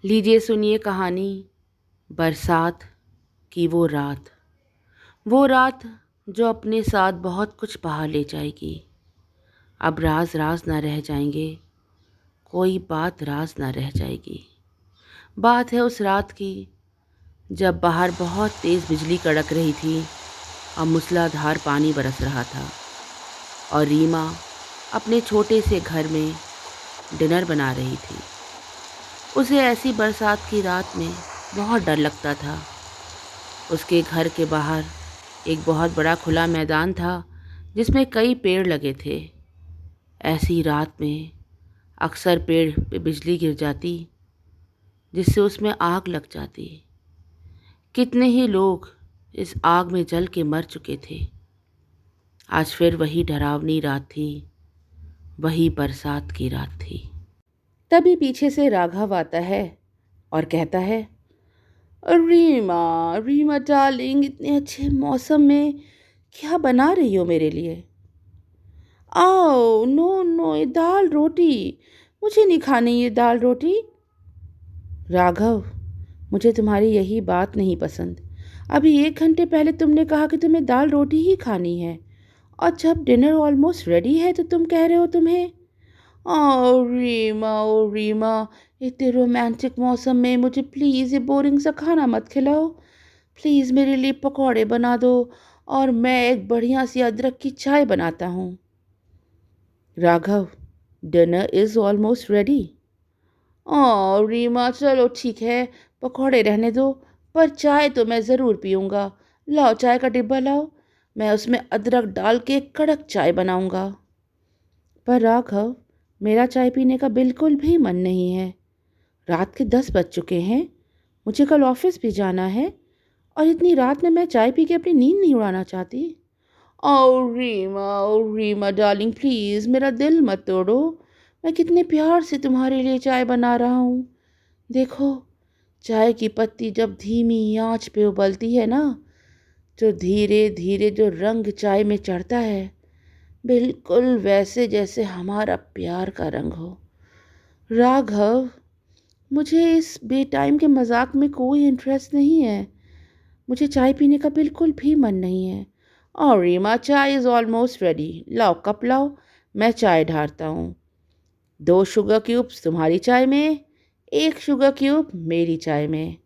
लीजिए सुनिए कहानी बरसात की वो रात जो अपने साथ बहुत कुछ बहा ले जाएगी। अब राज राज ना रह जाएंगे, कोई बात राज ना रह जाएगी। बात है उस रात की जब बाहर बहुत तेज़ बिजली कड़क रही थी और मूसलाधार पानी बरस रहा था और रीमा अपने छोटे से घर में डिनर बना रही थी। उसे ऐसी बरसात की रात में बहुत डर लगता था। उसके घर के बाहर एक बहुत बड़ा खुला मैदान था जिसमें कई पेड़ लगे थे। ऐसी रात में अक्सर पेड़ पे बिजली गिर जाती जिससे उसमें आग लग जाती। कितने ही लोग इस आग में जल के मर चुके थे। आज फिर वही डरावनी रात थी, वही बरसात की रात थी। तभी पीछे से राघव आता है और कहता है, रीमा रीमा डार्लिंग, इतने अच्छे मौसम में क्या बना रही हो मेरे लिए? आओ, नो नो, ये दाल रोटी, मुझे नहीं खानी ये दाल रोटी। राघव, मुझे तुम्हारी यही बात नहीं पसंद। अभी 1 घंटे पहले तुमने कहा कि तुम्हें दाल रोटी ही खानी है, और जब डिनर ऑलमोस्ट रेडी है तो तुम कह रहे हो तुम्हें। ओ रीमा, इतने रोमांटिक मौसम में मुझे प्लीज़ ये बोरिंग सा खाना मत खिलाओ। प्लीज़ मेरे लिए पकौड़े बना दो और मैं एक बढ़िया सी अदरक की चाय बनाता हूँ। Raghav, dinner is almost ready. Reema, चलो ठीक है, पकौड़े रहने दो, पर चाय तो मैं ज़रूर पीऊँगा। लाओ चाय का डिब्बा लाओ, मैं उसमें अदरक डाल के कड़क चाय बनाऊँगा। पर राघव, मेरा चाय पीने का बिल्कुल भी मन नहीं है। रात के 10 बज चुके हैं, मुझे कल ऑफिस भी जाना है, और इतनी रात में मैं चाय पी के अपनी नींद नहीं उड़ाना चाहती। ओ रीमा डार्लिंग, प्लीज़ मेरा दिल मत तोड़ो। मैं कितने प्यार से तुम्हारे लिए चाय बना रहा हूँ। देखो, चाय की पत्ती जब धीमी आंच पे उबलती है ना, तो धीरे धीरे जो रंग चाय में चढ़ता है, बिल्कुल वैसे जैसे हमारा प्यार का रंग हो। राघव, मुझे इस बेटाइम के मजाक में कोई इंटरेस्ट नहीं है। मुझे चाय पीने का बिल्कुल भी मन नहीं है। और रीमा, चाय इज़ ऑलमोस्ट रेडी, लाओ कप लाओ, मैं चाय ढारता हूँ। 2 शुगर क्यूब्स तुम्हारी चाय में, 1 शुगर क्यूब मेरी चाय में।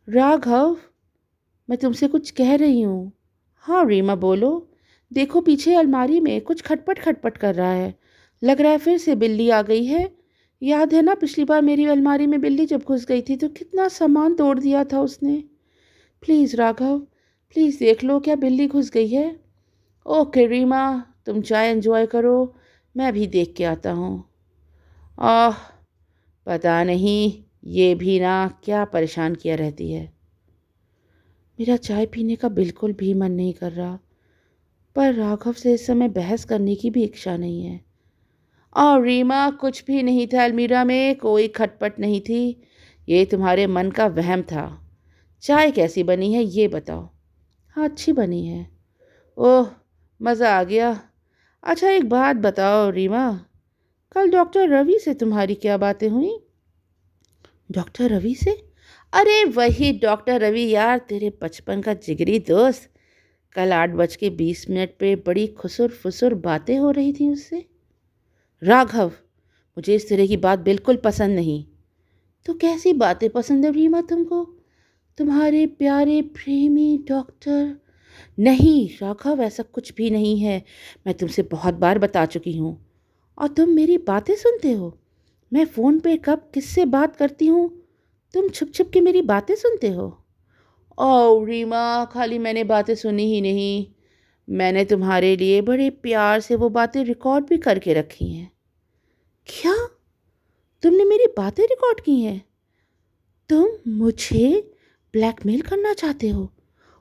राघव, मैं तुमसे कुछ कह रही हूँ। हाँ रीमा, बोलो। देखो, पीछे अलमारी में कुछ खटपट खटपट कर रहा है। लग रहा है फिर से बिल्ली आ गई है। याद है ना, पिछली बार मेरी अलमारी में बिल्ली जब घुस गई थी तो कितना सामान तोड़ दिया था उसने। प्लीज़ राघव, प्लीज़ देख लो, क्या बिल्ली घुस गई है? ओके रीमा, तुम चाय एंजॉय करो, मैं भी देख के आता हूँ। आह, पता नहीं ये भी ना क्या परेशान किया रहती है। मेरा चाय पीने का बिल्कुल भी मन नहीं कर रहा, पर राघव से इस समय बहस करने की भी इच्छा नहीं है। और रीमा, कुछ भी नहीं था, अलमीरा में कोई खटपट नहीं थी। ये तुम्हारे मन का वहम था। चाय कैसी बनी है ये बताओ। हाँ, अच्छी बनी है। ओह, मज़ा आ गया। अच्छा, एक बात बताओ रीमा, कल डॉक्टर रवि से तुम्हारी क्या बातें हुई? डॉक्टर रवि से? अरे वही डॉक्टर रवि यार, तेरे बचपन का जिगरी दोस्त। कल 8:20 पे बड़ी खुसुर फुसुर बातें हो रही थी उससे। राघव, मुझे इस तरह की बात बिल्कुल पसंद नहीं। तो कैसी बातें पसंद है रीमा तुमको? तुम्हारे प्यारे प्रेमी डॉक्टर? नहीं राघव, ऐसा कुछ भी नहीं है। मैं तुमसे बहुत बार बता चुकी हूँ, और तुम मेरी बातें सुनते हो। मैं फ़ोन पे कब किससे बात करती हूँ, तुम छुप छुप के मेरी बातें सुनते हो। ओह रीमा, खाली मैंने बातें सुनी ही नहीं, मैंने तुम्हारे लिए बड़े प्यार से वो बातें रिकॉर्ड भी करके रखी हैं। क्या? तुमने मेरी बातें रिकॉर्ड की हैं? तुम मुझे ब्लैकमेल करना चाहते हो?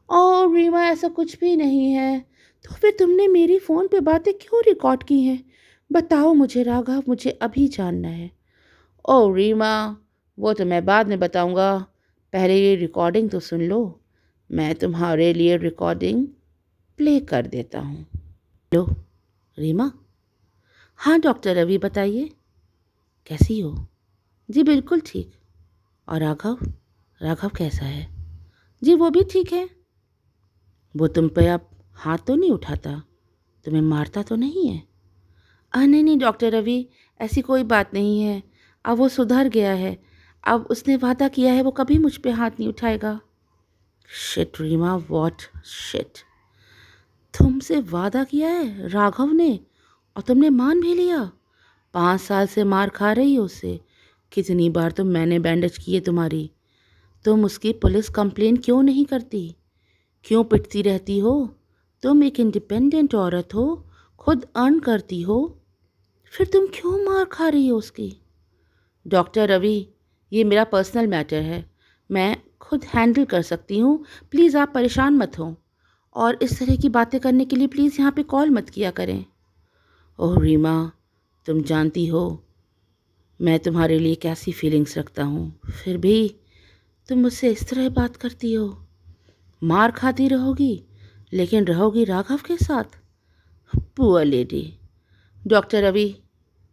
ओह रीमा, ऐसा कुछ भी नहीं है। तो फिर तुमने मेरी फ़ोन पे बातें क्यों रिकॉर्ड की हैं? बताओ मुझे राघव, मुझे अभी जानना है। ओह रीमा, वो तो मैं बाद में बताऊंगा, पहले ये रिकॉर्डिंग तो सुन लो। मैं तुम्हारे लिए रिकॉर्डिंग प्ले कर देता हूँ। लो रीमा। हाँ डॉक्टर रवि, बताइए, कैसी हो? जी बिल्कुल ठीक। और राघव, राघव कैसा है? जी वो भी ठीक है। वो तुम पे अब हाथ तो नहीं उठाता, तुम्हें मारता तो नहीं है? नहीं नहीं डॉक्टर रवि, ऐसी कोई बात नहीं है। अब वो सुधर गया है। अब उसने वादा किया है वो कभी मुझ पे हाथ नहीं उठाएगा। Shit Reema, what shit. तुमसे वादा किया है राघव ने और तुमने मान भी लिया? 5 साल से मार खा रही हो उससे। कितनी बार तो मैंने बैंडेज किए तुम्हारी। तुम उसकी पुलिस कंप्लेन क्यों नहीं करती? क्यों पिटती रहती हो? तुम एक इंडिपेंडेंट औरत हो, खुद अर्न करती हो, फिर तुम क्यों मार खा रही हो उसकी? डॉक्टर रवि, ये मेरा पर्सनल मैटर है, मैं खुद हैंडल कर सकती हूँ। प्लीज़ आप परेशान मत हो और इस तरह की बातें करने के लिए प्लीज़ यहाँ पे कॉल मत किया करें। ओह रीमा, तुम जानती हो मैं तुम्हारे लिए कैसी फीलिंग्स रखता हूँ, फिर भी तुम मुझसे इस तरह बात करती हो। मार खाती रहोगी लेकिन रहोगी राघव के साथ। Poor lady. डॉक्टर रवि,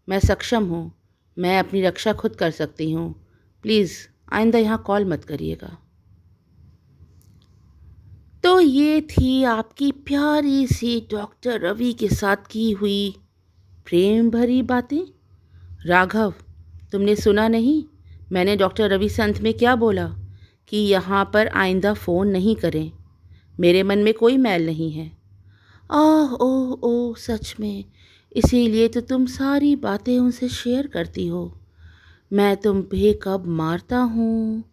मैं सक्षम हूँ, मैं अपनी रक्षा खुद कर सकती हूँ। प्लीज़ आइंदा यहाँ कॉल मत करिएगा। तो ये थी आपकी प्यारी सी डॉक्टर रवि के साथ की हुई प्रेम भरी बातें। राघव, तुमने सुना नहीं मैंने डॉक्टर रवि से अंत में क्या बोला? कि यहाँ पर आइंदा फ़ोन नहीं करें। मेरे मन में कोई मैल नहीं है। आह ओह ओह, सच में इसीलिए तो तुम सारी बातें उनसे शेयर करती हो। मैं तुम्हें कब मारता हूँ,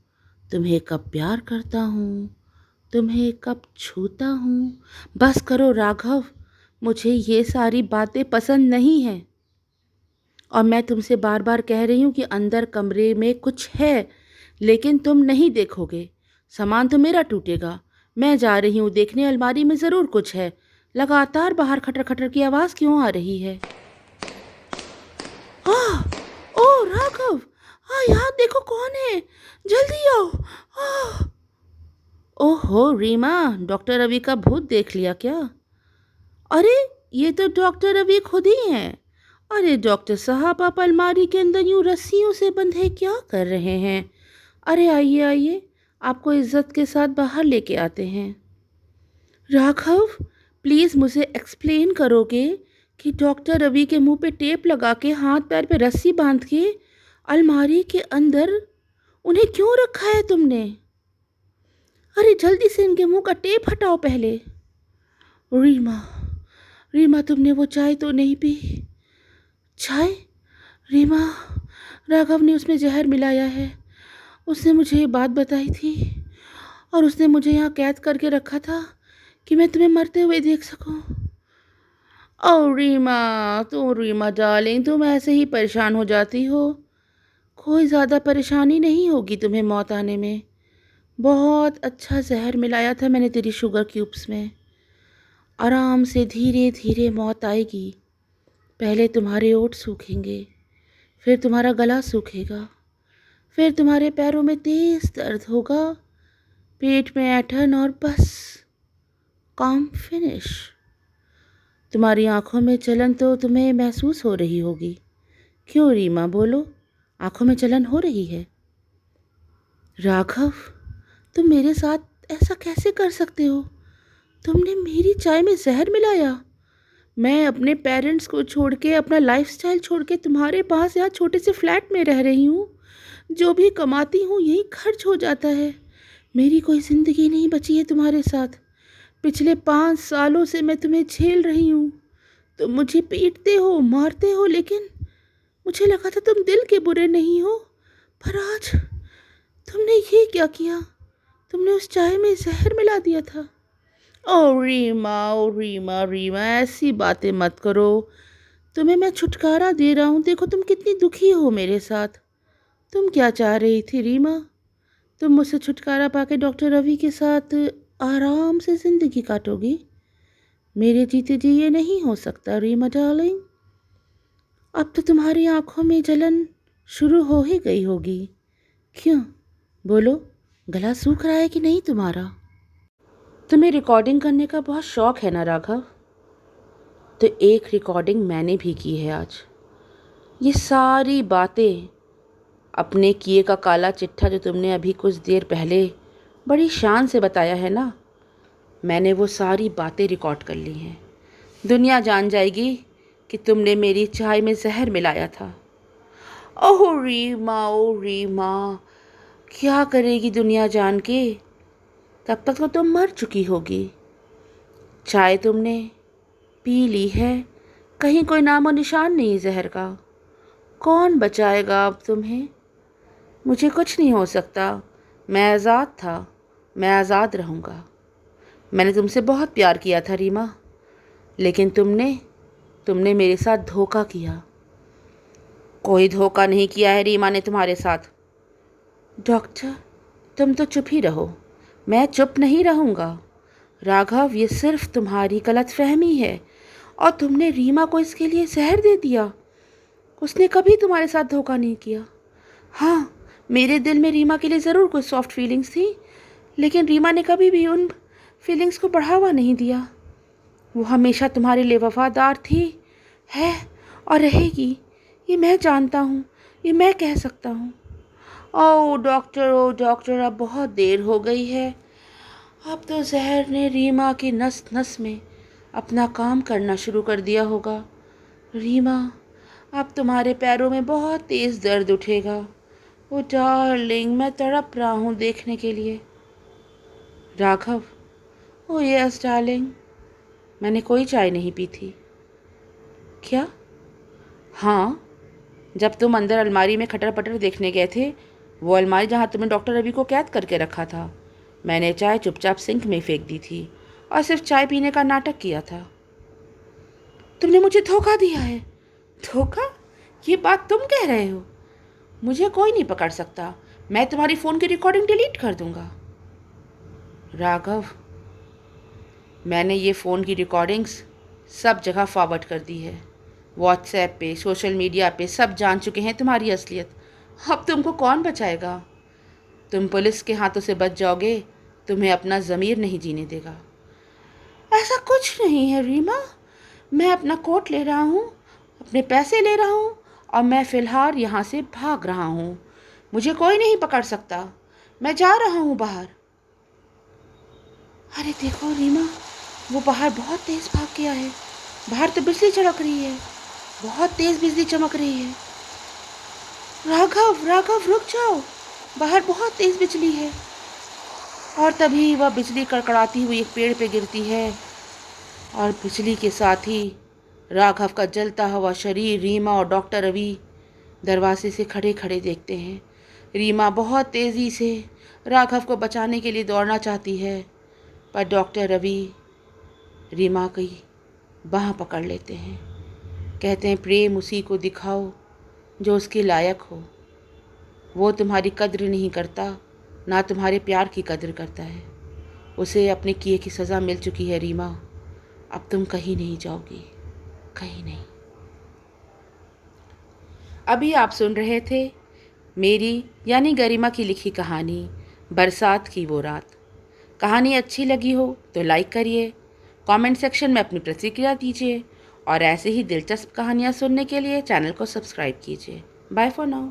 तुम्हें कब प्यार करता हूँ, तुम्हें कब छूता हूँ। बस करो राघव, मुझे ये सारी बातें पसंद नहीं हैं। और मैं तुमसे बार बार कह रही हूँ कि अंदर कमरे में कुछ है, लेकिन तुम नहीं देखोगे। सामान तो मेरा टूटेगा। मैं जा रही हूँ देखने, अलमारी में ज़रूर कुछ है। लगातार बाहर खटर खटर की आवाज़ क्यों आ रही है? आह! ओह राघव! यहाँ देखो कौन है, जल्दी आओ। आह! ओहो रीमा, डॉक्टर रवि का भूत देख लिया क्या? अरे ये तो डॉक्टर रवि खुद ही हैं। अरे डॉक्टर साहब, आप अलमारी के अंदर यूं रस्सियों से बंधे क्या कर रहे हैं? अरे आइए आइए, आपको इज्जत के साथ बाहर लेके आते हैं। राघव, प्लीज़ मुझे एक्सप्लेन करोगे कि डॉक्टर रवि के मुंह पे टेप लगा के, हाथ पैर पे रस्सी बांध के अलमारी के अंदर उन्हें क्यों रखा है तुमने? अरे जल्दी से इनके मुंह का टेप हटाओ पहले। रीमा, रीमा तुमने वो चाय तो नहीं पी? चाय? रीमा, राघव ने उसमें जहर मिलाया है। उसने मुझे ये बात बताई थी और उसने मुझे यहाँ कैद करके रखा था कि मैं तुम्हें मरते हुए देख सकूं। ओ रीमा, तुम रीमा डार्लिंग, तुम ऐसे ही परेशान हो जाती हो। कोई ज़्यादा परेशानी नहीं होगी तुम्हें मौत आने में। बहुत अच्छा जहर मिलाया था मैंने तेरी शुगर क्यूब्स में। आराम से धीरे धीरे मौत आएगी। पहले तुम्हारे ओठ सूखेंगे, फिर तुम्हारा गला सूखेगा, फिर तुम्हारे पैरों में तेज़ दर्द होगा, पेट में ऐंठन और बस काम फिनिश। तुम्हारी आंखों में जलन तो तुम्हें महसूस हो रही होगी। क्यों रीमा, बोलो, आंखों में जलन हो रही है? राघव, तुम मेरे साथ ऐसा कैसे कर सकते हो? तुमने मेरी चाय में जहर मिलाया। मैं अपने पेरेंट्स को छोड़ के, अपना लाइफस्टाइल छोड़ के तुम्हारे पास यहाँ छोटे से फ्लैट में रह रही हूँ। जो भी कमाती हूँ यही खर्च हो जाता है। मेरी कोई ज़िंदगी नहीं बची है तुम्हारे साथ। पिछले 5 सालों से मैं तुम्हें झेल रही हूँ। तुम मुझे पीटते हो, मारते हो, लेकिन मुझे लगा था तुम दिल के बुरे नहीं हो। पर आज तुमने ये क्या किया? तुमने उस चाय में जहर मिला दिया था। ओ रीमा, ओ रीमा, रीमा ऐसी बातें मत करो। तुम्हें मैं छुटकारा दे रहा हूँ। देखो तुम कितनी दुखी हो मेरे साथ। तुम क्या चाह रही थी रीमा? तुम मुझसे छुटकारा पाके डॉक्टर रवि के साथ आराम से ज़िंदगी काटोगी। मेरे जीते जी ये नहीं हो सकता रीमा डार्लिंग। अब तो तुम्हारी आंखों में जलन शुरू हो ही गई होगी। क्यों, बोलो, गला सूख रहा है कि नहीं तुम्हारा? तुम्हें रिकॉर्डिंग करने का बहुत शौक है ना राघव? तो एक रिकॉर्डिंग मैंने भी की है आज। ये सारी बातें अपने किए का काला चिट्ठा जो तुमने अभी कुछ देर पहले बड़ी शान से बताया है ना, मैंने वो सारी बातें रिकॉर्ड कर ली हैं। दुनिया जान जाएगी कि तुमने मेरी चाय में जहर मिलाया था। ओह रीमा, क्या करेगी दुनिया जान के? तब तक तो तुम मर चुकी होगी। चाय तुमने पी ली है, कहीं कोई नामो निशान नहीं जहर का। कौन बचाएगा अब तुम्हें? मुझे कुछ नहीं हो सकता। मैं आज़ाद था, मैं आज़ाद रहूँगा। मैंने तुमसे बहुत प्यार किया था रीमा, लेकिन तुमने मेरे साथ धोखा किया। कोई धोखा नहीं किया है रीमा ने तुम्हारे साथ। डॉक्टर, तुम तो चुप ही रहो। मैं चुप नहीं रहूँगा। राघव, ये सिर्फ तुम्हारी गलतफहमी है और तुमने रीमा को इसके लिए जहर दे दिया। उसने कभी तुम्हारे साथ धोखा नहीं किया। हाँ, मेरे दिल में रीमा के लिए ज़रूर कुछ सॉफ्ट फीलिंग्स थी, लेकिन रीमा ने कभी भी उन फीलिंग्स को बढ़ावा नहीं दिया। वो हमेशा तुम्हारे लिए वफादार थी, है और रहेगी। ये मैं जानता हूँ, ये मैं कह सकता हूँ। ओ डॉक्टर, अब बहुत देर हो गई है। अब तो जहर ने रीमा की नस नस में अपना काम करना शुरू कर दिया होगा। रीमा, अब तुम्हारे पैरों में बहुत तेज़ दर्द उठेगा। ओ डार्लिंग, मैं तड़प रहा हूँ देखने के लिए। राघव, ओ यस डार्लिंग, मैंने कोई चाय नहीं पी थी। क्या? हाँ, जब तुम अंदर अलमारी में खटर पटर देखने गए थे, वो अलमारी जहाँ तुमने डॉक्टर रवि को कैद करके रखा था, मैंने चाय चुपचाप सिंक में फेंक दी थी और सिर्फ चाय पीने का नाटक किया था। तुमने मुझे धोखा दिया है। धोखा? ये बात तुम कह रहे हो? मुझे कोई नहीं पकड़ सकता। मैं तुम्हारी फ़ोन की रिकॉर्डिंग डिलीट कर दूंगा। राघव, मैंने ये फ़ोन की रिकॉर्डिंग्स सब जगह फॉरवर्ड कर दी है। व्हाट्सएप पे, सोशल मीडिया पे सब जान चुके हैं तुम्हारी असलियत। अब तुमको कौन बचाएगा? तुम पुलिस के हाथों से बच जाओगे, तुम्हें अपना ज़मीर नहीं जीने देगा। ऐसा कुछ नहीं है रीमा। मैं अपना कोट ले रहा हूँ, अपने पैसे ले रहा हूँ और मैं फ़िलहाल यहाँ से भाग रहा हूँ। मुझे कोई नहीं पकड़ सकता। मैं जा रहा हूँ बाहर। अरे देखो रीमा, वो बाहर बहुत तेज़ भाग गया है। बाहर तो बिजली चमक रही है, बहुत तेज़ बिजली चमक रही है। राघव रुक जाओ, बाहर बहुत तेज़ बिजली है। और तभी वह बिजली कड़कड़ाती हुई एक पेड़ पे गिरती है और बिजली के साथ ही राघव का जलता हुआ शरीर रीमा और डॉक्टर रवि दरवाजे से खड़े खड़े देखते हैं। रीमा बहुत तेज़ी से राघव को बचाने के लिए दौड़ना चाहती है, पर डॉक्टर रवि रीमा की बाँह पकड़ लेते हैं। कहते हैं, प्रेम उसी को दिखाओ जो उसके लायक हो। वो तुम्हारी कद्र नहीं करता, ना तुम्हारे प्यार की कद्र करता है। उसे अपने किए की सज़ा मिल चुकी है रीमा। अब तुम कहीं नहीं जाओगी, कहीं नहीं। अभी आप सुन रहे थे मेरी यानी गरिमा की लिखी कहानी बरसात की वो रात। कहानी अच्छी लगी हो तो लाइक करिए, कमेंट सेक्शन में अपनी प्रतिक्रिया दीजिए और ऐसे ही दिलचस्प कहानियाँ सुनने के लिए चैनल को सब्सक्राइब कीजिए। Bye for now.